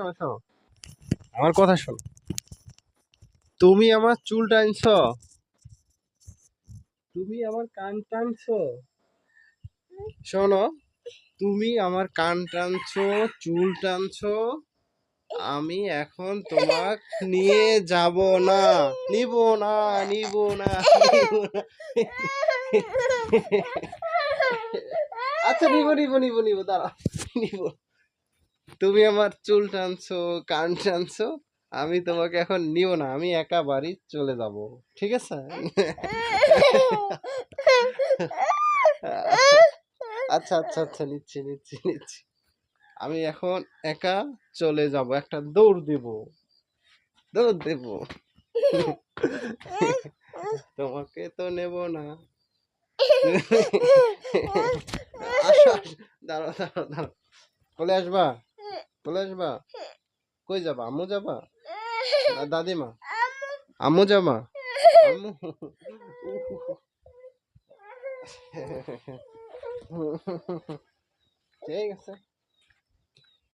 শোনো শোনো, আমার কথা শোনো। তুমি আমার চুল টানছো, তুমি আমার কান টানছো। শোনো, তুমি আমার কান টানছো, চুল টানছো। আমি এখন তোমাক নিয়ে যাব না, নিব না, নিব না, নিব না। আচ্ছা নিব নিব নিব নিব, দাঁড়া, নিব। তুমি আমার চুল টানছো, কান টানছো, আমি তোমাকে এখন নিব না, আমি একা বাড়ি চলে যাব, ঠিক আছে? আচ্ছা আচ্ছা আচ্ছা, নিচ্ছি নিচ্ছি নিচ্ছি। আমি এখন একা চলে যাব, একটা দৌড় দেব, দৌড় দেব। তোমাকে তো নেব না। আসো আসো, দাঁড়াও দাঁড়াও দাঁড়াও, চলে আসবা, চলে আসবা। কই যাবা, আম্মু যাবা না দাদিমা? আম্মু যাবা? আম্মু। ঠিক আছে।